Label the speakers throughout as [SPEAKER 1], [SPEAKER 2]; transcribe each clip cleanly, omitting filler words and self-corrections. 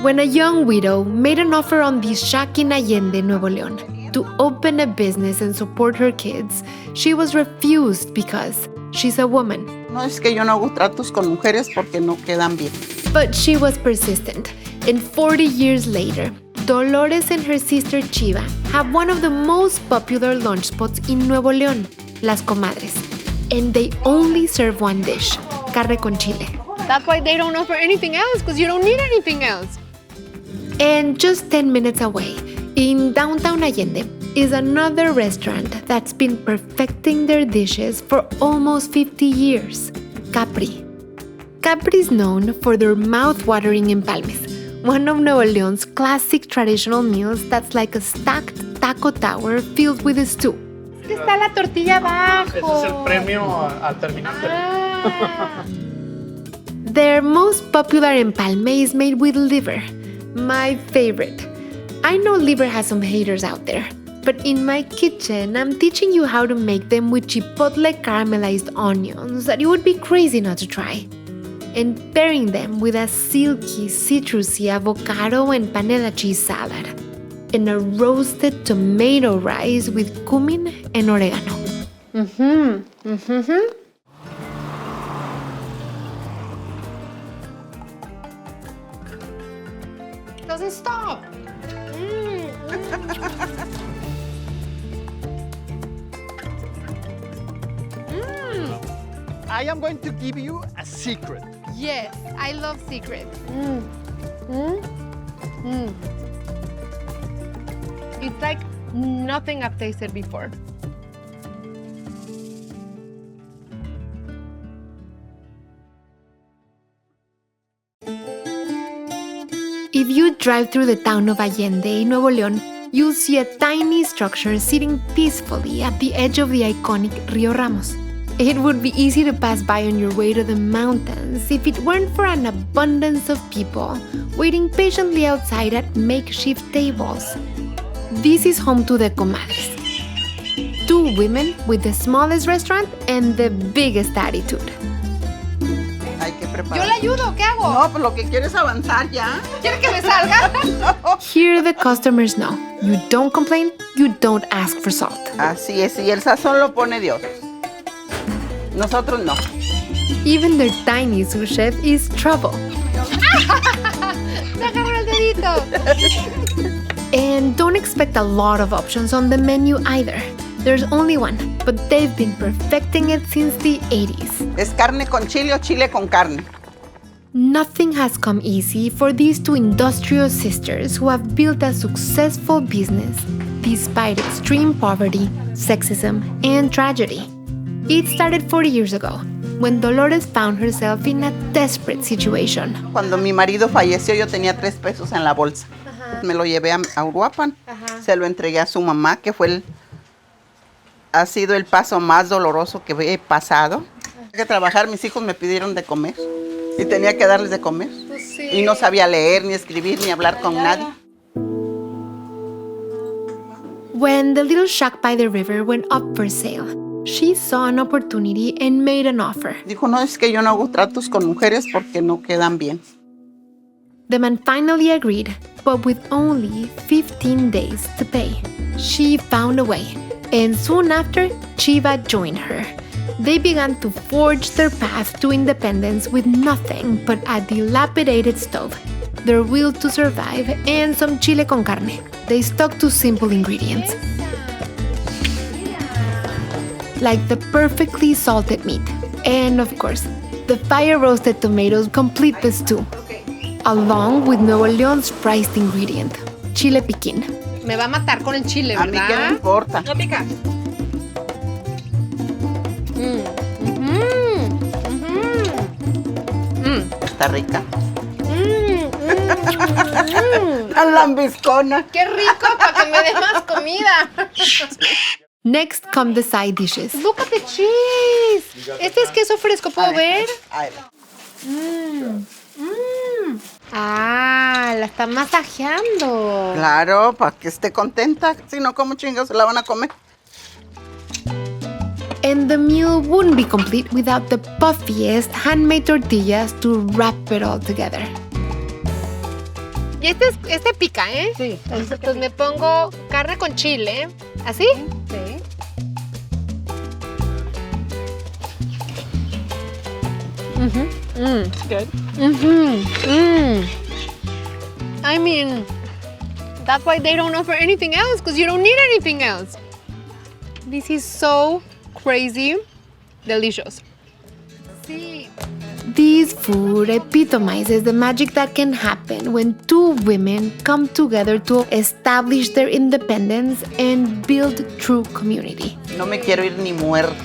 [SPEAKER 1] When a young widow made an offer on the shack in Allende, Nuevo León, to open a business and support her kids, she was refused because she's a woman.
[SPEAKER 2] No es que yo no hago tratos con mujeres porque no quedan bien.
[SPEAKER 1] But she was persistent, and 40 years later, Dolores and her sister Chiva have one of the most popular lunch spots in Nuevo León, Las Comadres. And they only serve one dish, carne con chile.
[SPEAKER 3] That's why they don't offer anything else, because you don't need anything else.
[SPEAKER 1] And just 10 minutes away, in downtown Allende, is another restaurant that's been perfecting their dishes for almost 50 years, Capri. Capri is known for their mouth-watering empalmes, one of Nuevo León's classic traditional meals that's like a stacked taco tower filled with a stew.
[SPEAKER 3] Está la tortilla abajo.
[SPEAKER 4] Ese es el premio al terminar.
[SPEAKER 1] Their most popular empalme is made with liver, my favorite. I know liver has some haters out there, but in my kitchen, I'm teaching you how to make them with chipotle caramelized onions that you would be crazy not to try. And pairing them with a silky, citrusy avocado and panela cheese salad. And a roasted tomato rice with cumin and oregano.
[SPEAKER 3] Doesn't stop.
[SPEAKER 4] I am going to give you a secret.
[SPEAKER 3] Yes, I love secrets. It's like nothing I've tasted before.
[SPEAKER 1] If you drive through the town of Allende, Nuevo León, you'll see a tiny structure sitting peacefully at the edge of the iconic Rio Ramos. It would be easy to pass by on your way to the mountains if it weren't for an abundance of people waiting patiently outside at makeshift tables. This is home to the Comadres. Two women with the smallest restaurant and the biggest attitude.
[SPEAKER 2] Hay que preparar.
[SPEAKER 3] Yo le ayudo, ¿qué hago?
[SPEAKER 2] No, pues lo que quiero es avanzar ya.
[SPEAKER 3] ¿Quiere que me salga?
[SPEAKER 1] Here the customers know, you don't complain, you don't ask for salt.
[SPEAKER 2] Así es, y el sazón lo pone Dios. Nosotros no.
[SPEAKER 1] Even their tiny sous chef is trouble.
[SPEAKER 3] Me agarró el dedito.
[SPEAKER 1] And don't expect a lot of options on the menu either. There's only one, but they've been perfecting it since the 80s.
[SPEAKER 2] Es carne con chile o chile con carne.
[SPEAKER 1] Nothing has come easy for these two industrious sisters who have built a successful business despite extreme poverty, sexism, and tragedy. It started 40 years ago, when Dolores found herself in a desperate situation.
[SPEAKER 2] Cuando mi marido falleció, yo tenía 3 pesos en la bolsa. Me lo llevé a Uruapan. Se lo entregué a su mamá, que ha sido el paso más doloroso que he pasado. Tenía que trabajar, mis hijos me pidieron de comer y tenía que darles de comer.
[SPEAKER 3] Pues sí.
[SPEAKER 2] Y no sabía leer, ni escribir, ni hablar con nadie.
[SPEAKER 1] When the little shack by the river went up for sale, she saw an opportunity and made an offer.
[SPEAKER 2] Dijo, no, es que yo no hago tratos con mujeres porque no quedan bien.
[SPEAKER 1] The man finally agreed, but with only 15 days to pay. She found a way, and soon after, Chiva joined her. They began to forge their path to independence with nothing but a dilapidated stove, their will to survive, and some chile con carne. They stuck to simple ingredients, like the perfectly salted meat, and of course, the fire-roasted tomatoes complete the stew, along with Nuevo León's prized ingredient, chile piquín.
[SPEAKER 3] Me va a matar con el chile,
[SPEAKER 2] A mí
[SPEAKER 3] ¿verdad?
[SPEAKER 2] qué me importa.
[SPEAKER 3] No pica.
[SPEAKER 2] Está rica. La lambiscona.
[SPEAKER 3] ¡Qué rico! Para que me dé más comida.
[SPEAKER 1] Next come the side dishes.
[SPEAKER 3] Look at the cheese. Este es queso fresco, ¿puedo ver?
[SPEAKER 2] A ver.
[SPEAKER 3] Ah, la está masajeando.
[SPEAKER 2] Claro, para que esté contenta. Si no, ¿cómo chingados se la van a comer?
[SPEAKER 1] And the meal wouldn't be complete without the puffiest handmade tortillas to wrap it all together.
[SPEAKER 3] Y este pica, ¿eh?
[SPEAKER 5] Sí.
[SPEAKER 3] Entonces me pongo carne con chile. ¿Así?
[SPEAKER 5] Sí. Good.
[SPEAKER 3] I mean, that's why they don't offer anything else, because you don't need anything else. This is so crazy delicious. Sí.
[SPEAKER 1] This food epitomizes the magic that can happen when two women come together to establish their independence and build true community.
[SPEAKER 2] No me quiero ir ni muerta.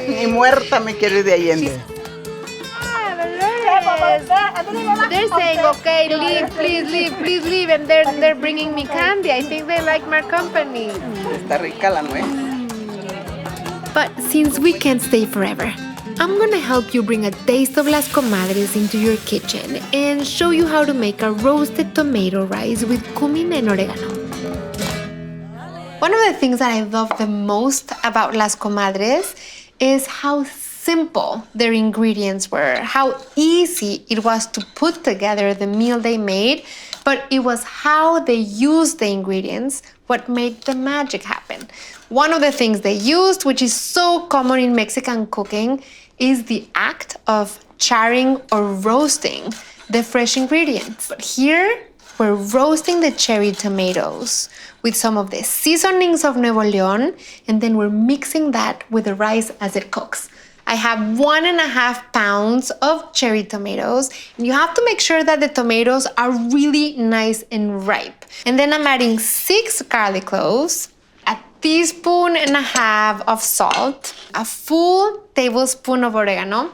[SPEAKER 2] Ni muerta me quiero ir de Allende.
[SPEAKER 3] They're saying, okay, leave, please leave, and they're bringing me candy. I think they like my company.
[SPEAKER 2] Está rica la nuez.
[SPEAKER 1] But since we can't stay forever, I'm gonna help you bring a taste of Las Comadres into your kitchen and show you how to make a roasted tomato rice with cumin and oregano. One of the things that I love the most about Las Comadres is how simple their ingredients were, how easy it was to put together the meal they made, but it was how they used the ingredients what made the magic happen. One of the things they used, which is so common in Mexican cooking, is the act of charring or roasting the fresh ingredients. But here, we're roasting the cherry tomatoes with some of the seasonings of Nuevo León, and then we're mixing that with the rice as it cooks. I have 1.5 pounds of cherry tomatoes, and you have to make sure that the tomatoes are really nice and ripe. And then I'm adding 6 garlic cloves, a teaspoon and a half of salt, a full tablespoon of oregano,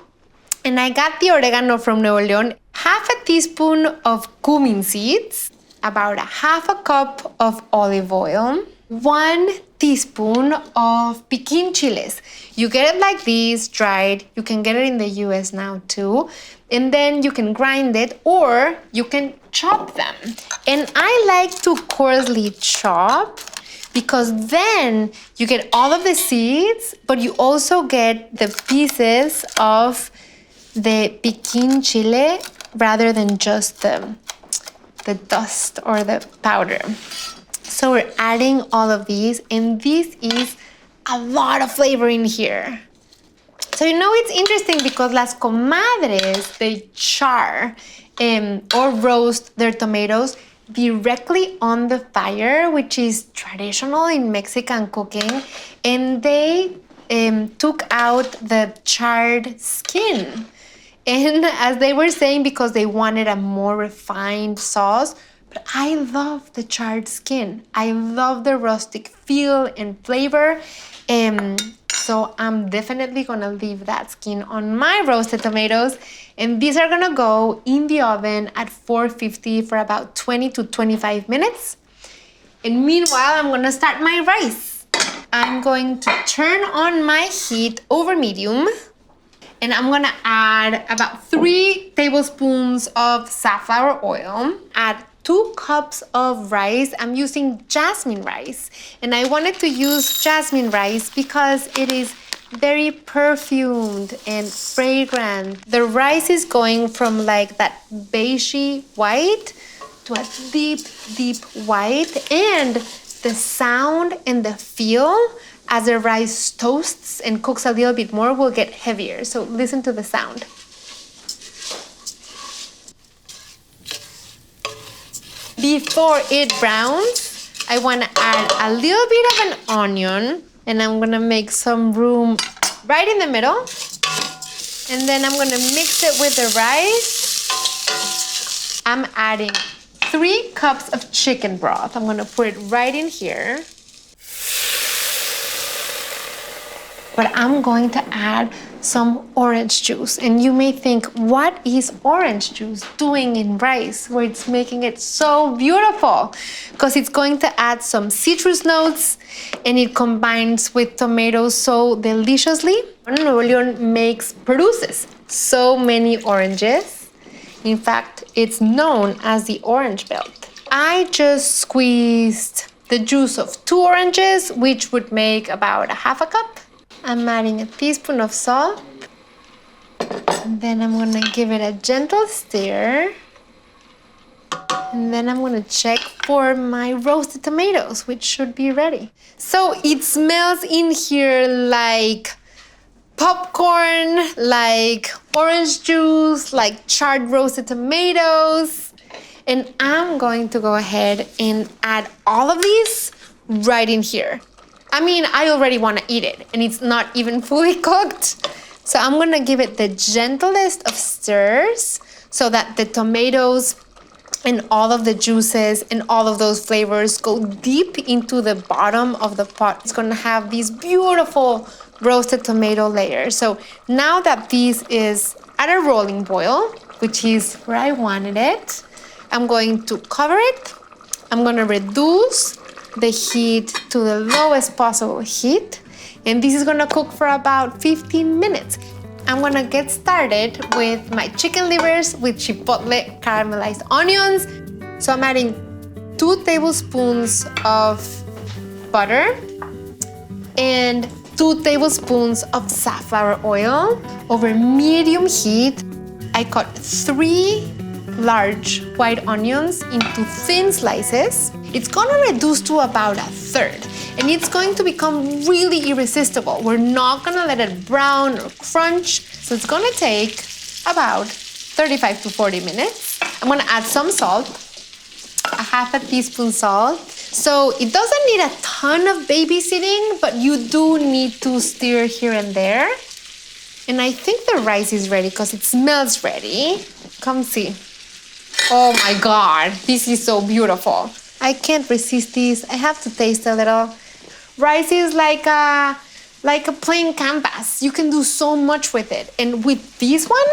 [SPEAKER 1] and I got the oregano from Nuevo León, half a teaspoon of cumin seeds, about a half a cup of olive oil, 1 teaspoon of piquin chiles. You get it like this, dried. You can get it in the US now too. And then you can grind it or you can chop them. And I like to coarsely chop because then you get all of the seeds, but you also get the pieces of the piquin chile rather than just the dust or the powder. So we're adding all of these, and this is a lot of flavor in here. So you know it's interesting because Las Comadres, they char or roast their tomatoes directly on the fire, which is traditional in Mexican cooking, and they took out the charred skin. And as they were saying, because they wanted a more refined sauce, but I love the charred skin. I love the rustic feel and flavor. So I'm definitely gonna leave that skin on my roasted tomatoes. And these are gonna go in the oven at 450 for about 20 to 25 minutes. And meanwhile, I'm gonna start my rice. I'm going to turn on my heat over medium. And I'm gonna add about 3 tablespoons of safflower oil, add 2 cups of rice. I'm using jasmine rice, and I wanted to use jasmine rice because it is very perfumed and fragrant. The rice is going from like that beigey white to a deep, deep white, and the sound and the feel as the rice toasts and cooks a little bit more will get heavier. So listen to the sound. Before it browns, I want to add a little bit of an onion, and I'm going to make some room right in the middle. And then I'm going to mix it with the rice. I'm adding 3 cups of chicken broth. I'm going to put it right in here. But I'm going to add some orange juice. And you may think, what is orange juice doing in rice where it's making it so beautiful? Because it's going to add some citrus notes and it combines with tomatoes so deliciously. Nuevo León produces so many oranges. In fact, it's known as the Orange Belt. I just squeezed the juice of 2 oranges, which would make about a half a cup. I'm adding a teaspoon of salt. And then I'm gonna give it a gentle stir. And then I'm gonna check for my roasted tomatoes, which should be ready. So it smells in here like popcorn, like orange juice, like charred roasted tomatoes. And I'm going to go ahead and add all of these right in here. I mean, I already wanna eat it and it's not even fully cooked. So I'm gonna give it the gentlest of stirs so that the tomatoes and all of the juices and all of those flavors go deep into the bottom of the pot. It's gonna have these beautiful roasted tomato layers. So now that this is at a rolling boil, which is where I wanted it, I'm going to cover it. I'm gonna reduce the heat to the lowest possible heat. And this is gonna cook for about 15 minutes. I'm gonna get started with my chicken livers with chipotle caramelized onions. So I'm adding 2 tablespoons of butter and 2 tablespoons of safflower oil over medium heat. I cut 3 large white onions into thin slices. It's gonna reduce to about 1/3. And it's going to become really irresistible. We're not gonna let it brown or crunch. So it's gonna take about 35 to 40 minutes. I'm gonna add some salt, a 1/2 teaspoon salt. So it doesn't need a ton of babysitting, but you do need to stir here and there. And I think the rice is ready because it smells ready. Come see. Oh my God, this is so beautiful. I can't resist this. I have to taste a little. Rice is like a plain canvas. You can do so much with it. And with this one,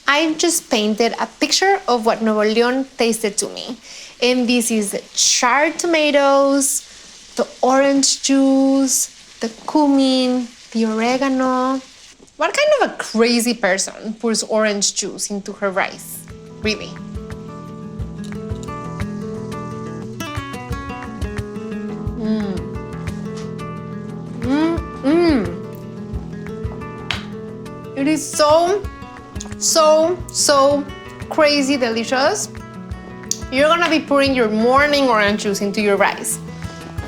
[SPEAKER 1] I just painted a picture of what Nuevo León tasted to me. And this is the charred tomatoes, the orange juice, the cumin, the oregano. What kind of a crazy person pours orange juice into her rice? Really? It is so crazy delicious. You're gonna be pouring your morning orange juice into your rice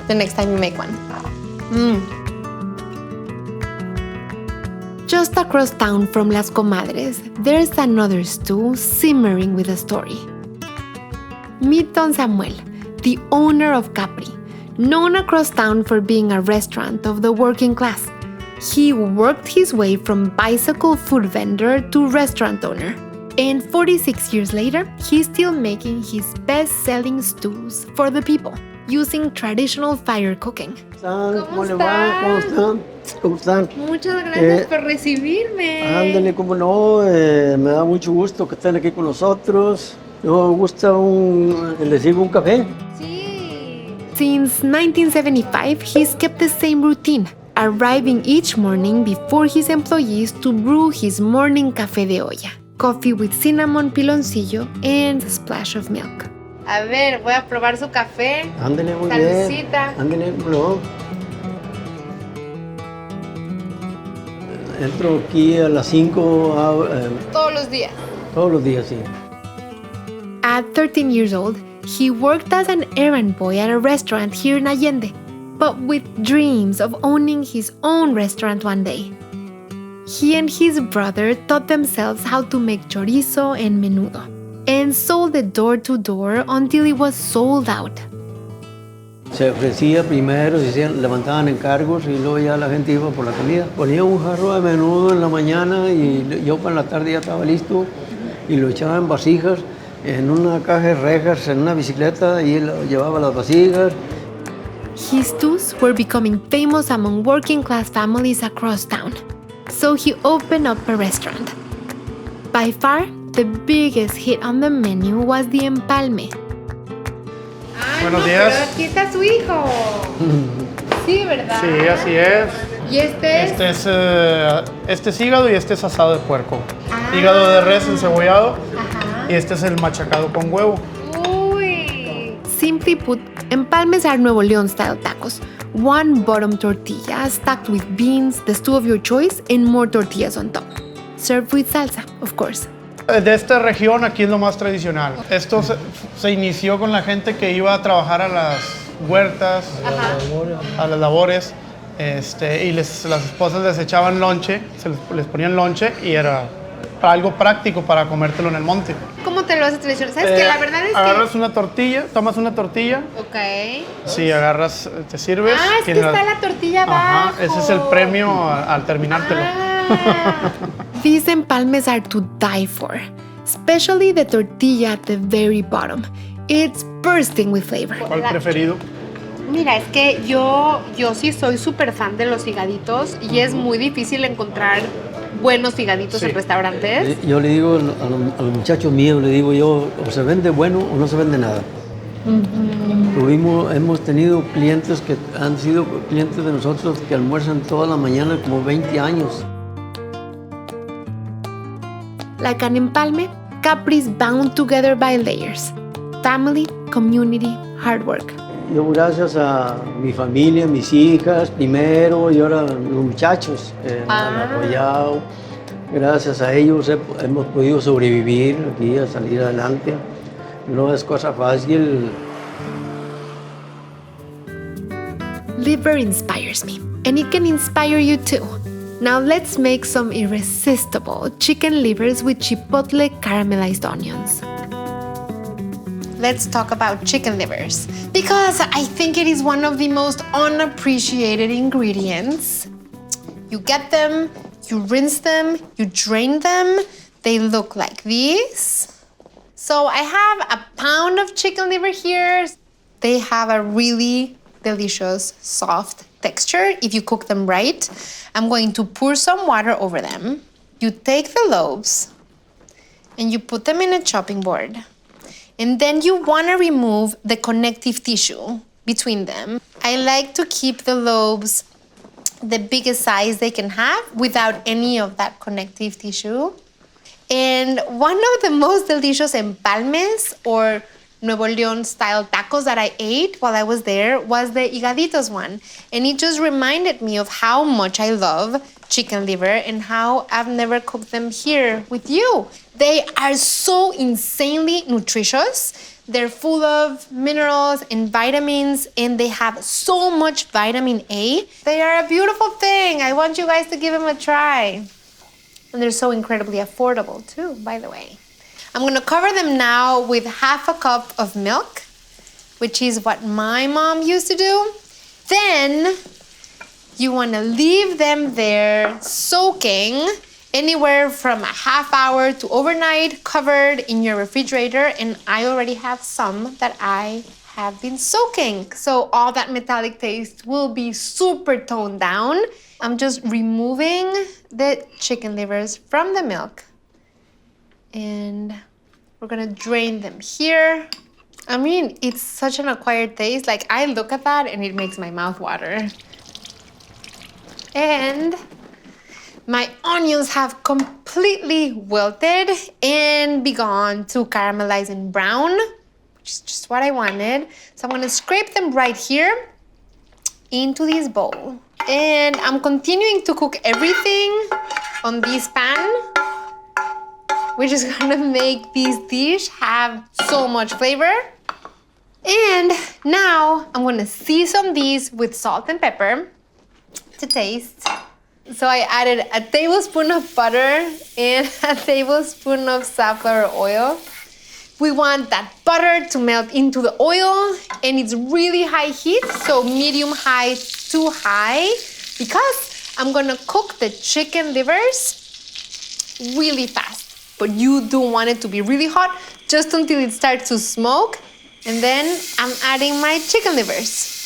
[SPEAKER 1] the next time you make one.
[SPEAKER 5] Just across town from Las Comadres, there's another stew simmering with a story. Meet Don Samuel, the owner of Capri, known across town for being a restaurant of the working class. He worked his way from bicycle food vendor to restaurant owner. And 46 years later, he's still making his best-selling stews for the people, using traditional fire cooking.
[SPEAKER 6] ¿Cómo le va? ¿Cómo están? ¿Cómo están?
[SPEAKER 1] Muchas gracias por recibirme.
[SPEAKER 6] Ándale, como no, me da mucho gusto que estén aquí con nosotros. ¿No gusta les sirvo un café?
[SPEAKER 1] Sí.
[SPEAKER 5] Since 1975, he's kept the same routine, arriving each morning before his employees to brew his morning café de olla. Coffee with cinnamon piloncillo and a splash of milk.
[SPEAKER 1] A ver, voy a probar su café.
[SPEAKER 6] Ándale, muy
[SPEAKER 1] Saludcita.
[SPEAKER 6] bien. Ándale, ¿cómo no? Entro aquí a las 5.
[SPEAKER 1] Todos los días.
[SPEAKER 6] Todos los días, sí.
[SPEAKER 5] At 13 years old, he worked as an errand boy at a restaurant here in Allende, but with dreams of owning his own restaurant one day. He and his brother taught themselves how to make chorizo and menudo, and sold it door to door until it was sold out.
[SPEAKER 6] Se ofrecía primero, levantaban encargos y luego ya la gente iba por la comida. Ponía un jarro de menudo en la mañana y yo para la tarde ya estaba listo y lo echaba en vasijas, en una caja de rejas, en una bicicleta y lo llevaba las vasijas.
[SPEAKER 5] His stews were becoming famous among working class families across town, so he opened up a restaurant. By far, the biggest hit on the menu was the empalme.
[SPEAKER 1] Ay,
[SPEAKER 4] Buenos
[SPEAKER 1] no,
[SPEAKER 4] días.
[SPEAKER 1] pero aquí está su hijo. Sí, ¿verdad?
[SPEAKER 4] Sí, así es.
[SPEAKER 1] ¿Y este es?
[SPEAKER 4] Este es hígado y este es asado de puerco.
[SPEAKER 1] Ah.
[SPEAKER 4] Hígado de res encebollado
[SPEAKER 1] Ajá.
[SPEAKER 4] y este es el machacado con huevo.
[SPEAKER 1] Uy.
[SPEAKER 5] Simply put, empalmes are Nuevo León style tacos. One bottom tortilla stacked with beans, the stew of your choice, and more tortillas on top. Served with salsa, of course.
[SPEAKER 4] De esta región aquí es lo más tradicional. Esto se inició con la gente que iba a trabajar a las huertas, a las labores, y las esposas les echaban lonche, les ponían lonche y era algo práctico para comértelo en el monte.
[SPEAKER 3] ¿Cómo te lo haces tradicional? ¿Sabes que la verdad es
[SPEAKER 4] agarras una tortilla, tomas una tortilla.
[SPEAKER 3] Ok.
[SPEAKER 4] Sí, agarras, te sirves.
[SPEAKER 3] Ah, es que está la tortilla abajo.
[SPEAKER 4] Ajá, ese es el premio al terminártelo.
[SPEAKER 5] These empalmes are to die for, especially the tortilla at the very bottom. It's bursting with flavor.
[SPEAKER 4] ¿Cuál preferido?
[SPEAKER 3] Mira, es que yo sí soy súper fan de los higaditos y es muy difícil encontrar buenos higaditos en restaurantes.
[SPEAKER 6] Yo le digo a los muchachos míos, le digo yo, o se vende bueno o no se vende nada. Hemos tenido clientes que han sido clientes de nosotros que almuerzan toda la mañana como 20 años.
[SPEAKER 5] Like an empalme, Capri's bound together by layers. Family, community, hard work.
[SPEAKER 6] Yo gracias a mi familia, mis hijas primero y ahora los muchachos han apoyado. Gracias a ellos hemos podido sobrevivir aquí, a salir adelante. No es cosa fácil.
[SPEAKER 5] Liver inspires me, and it can inspire you too. Now let's make some irresistible chicken livers with chipotle caramelized onions.
[SPEAKER 3] Let's talk about chicken livers because I think it is one of the most unappreciated ingredients. You get them, you rinse them, you drain them. They look like this. So I have a pound of chicken liver here. They have a really delicious, soft texture if you cook them right. I'm going to pour some water over them. You take the lobes and you put them in a chopping board. And then you want to remove the connective tissue between them. I like to keep the lobes the biggest size they can have without any of that connective tissue. And one of the most delicious empalmes or Nuevo León style tacos that I ate while I was there was the higaditos one. And it just reminded me of how much I love chicken liver and how I've never cooked them here with you. They are so insanely nutritious. They're full of minerals and vitamins, and they have so much vitamin A. They are a beautiful thing. I want you guys to give them a try. And they're so incredibly affordable too, by the way. I'm gonna cover them now with half a cup of milk, which is what my mom used to do. Then you wanna leave them there soaking anywhere from a half hour to overnight, covered in your refrigerator. And I already have some that I have been soaking. So all that metallic taste will be super toned down. I'm just removing the chicken livers from the milk. And we're gonna drain them here. I mean, it's such an acquired taste. Like, I look at that and it makes my mouth water. And my onions have completely wilted and begun to caramelize and brown, which is just what I wanted. So I'm gonna scrape them right here into this bowl. And I'm continuing to cook everything on this pan, which is gonna make this dish have so much flavor. And now I'm gonna season these with salt and pepper to taste. So I added a tablespoon of butter and a tablespoon of safflower oil. We want that butter to melt into the oil, and it's really high heat, so medium high to high, because I'm gonna cook the chicken livers really fast. But you do want it to be really hot, just until it starts to smoke, and then I'm adding my chicken livers.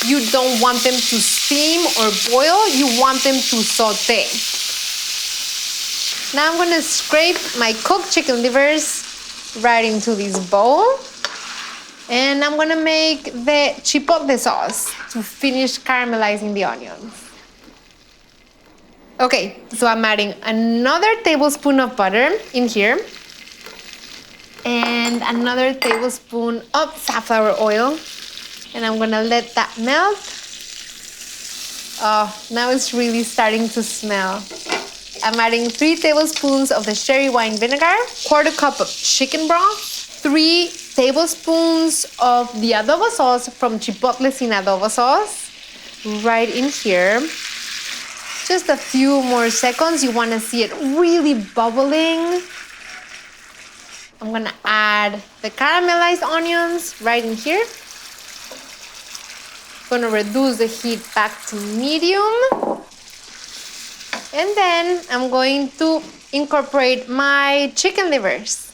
[SPEAKER 3] You don't want them to steam or boil, you want them to saute. Now I'm gonna scrape my cooked chicken livers right into this bowl. And I'm gonna make the chipotle sauce to finish caramelizing the onions. Okay, so I'm adding another tablespoon of butter in here. And another tablespoon of safflower oil. And I'm gonna let that melt. Oh, now it's really starting to smell. I'm adding 3 tablespoons of the sherry wine vinegar, 1/4 cup of chicken broth, 3 tablespoons of the adobo sauce from Chipotle sin adobo sauce, right in here. Just a few more seconds. You want to see it really bubbling. I'm gonna add the caramelized onions right in here. Gonna reduce the heat back to medium. And then I'm going to incorporate my chicken livers.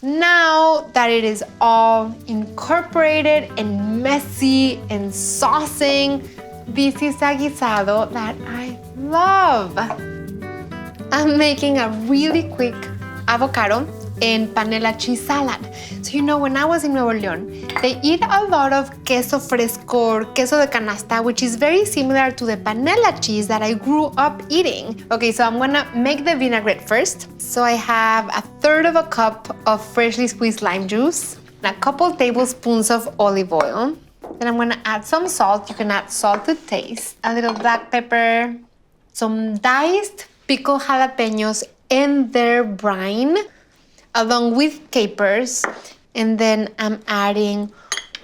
[SPEAKER 3] Now that it is all incorporated and messy and saucing, this is a guisado that I love. I'm making a really quick avocado and panela cheese salad. So you know, when I was in Nuevo León, they eat a lot of queso fresco or queso de canasta, which is very similar to the panela cheese that I grew up eating. Okay, so I'm gonna make the vinaigrette first. So I have 1/3 cup of freshly squeezed lime juice, and a couple tablespoons of olive oil. Then I'm gonna add some salt. You can add salt to taste, a little black pepper, some diced pickled jalapenos in their brine, along with capers. And then I'm adding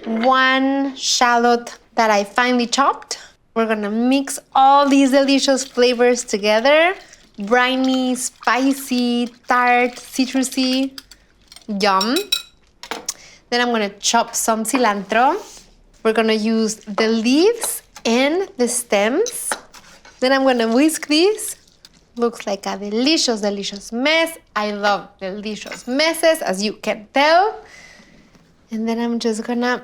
[SPEAKER 3] 1 shallot that I finely chopped. We're gonna mix all these delicious flavors together. Briny, spicy, tart, citrusy, yum. Then I'm gonna chop some cilantro. We're gonna use the leaves and the stems. Then I'm gonna whisk these. Looks like a delicious, delicious mess. I love delicious messes, as you can tell. And then I'm just gonna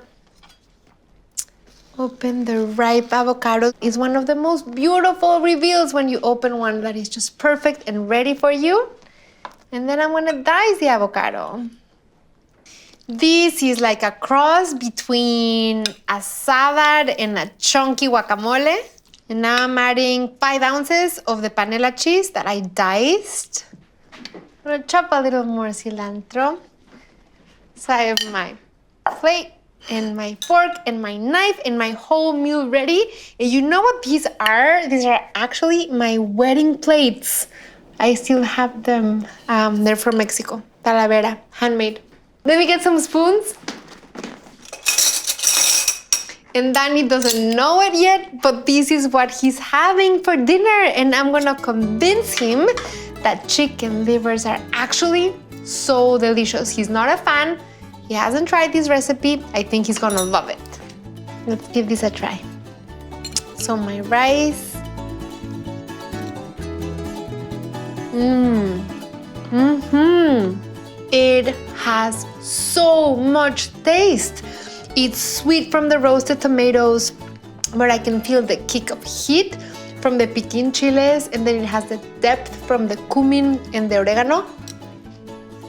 [SPEAKER 3] open the ripe avocado. It's one of the most beautiful reveals when you open one that is just perfect and ready for you. And then I'm gonna dice the avocado. This is like a cross between a salad and a chunky guacamole. And now I'm adding 5 ounces of the panela cheese that I diced. I'm gonna chop a little more cilantro. So I have my plate and my fork and my knife and my whole meal ready. And you know what these are? These are actually my wedding plates. I still have them. They're from Mexico. Talavera, handmade. Let me get some spoons. And Danny doesn't know it yet, but this is what he's having for dinner. And I'm gonna convince him that chicken livers are actually so delicious. He's not a fan. He hasn't tried this recipe. I think he's gonna love it. Let's give this a try. So my rice. It has so much taste. It's sweet from the roasted tomatoes, but I can feel the kick of heat from the piquin chiles, and then it has the depth from the cumin and the oregano,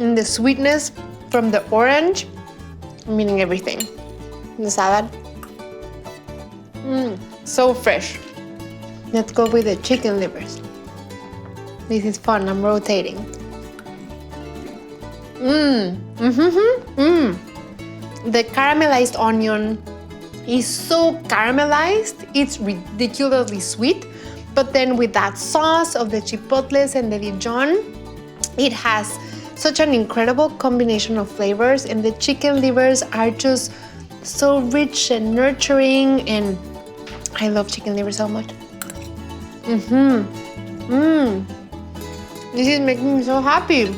[SPEAKER 3] and the sweetness from the orange, meaning everything. The salad, so fresh. Let's go with the chicken livers. This is fun, I'm rotating. The caramelized onion is so caramelized, it's ridiculously sweet. But then with that sauce of the chipotles and the Dijon, it has such an incredible combination of flavors, and the chicken livers are just so rich and nurturing, and I love chicken livers so much. This is making me so happy.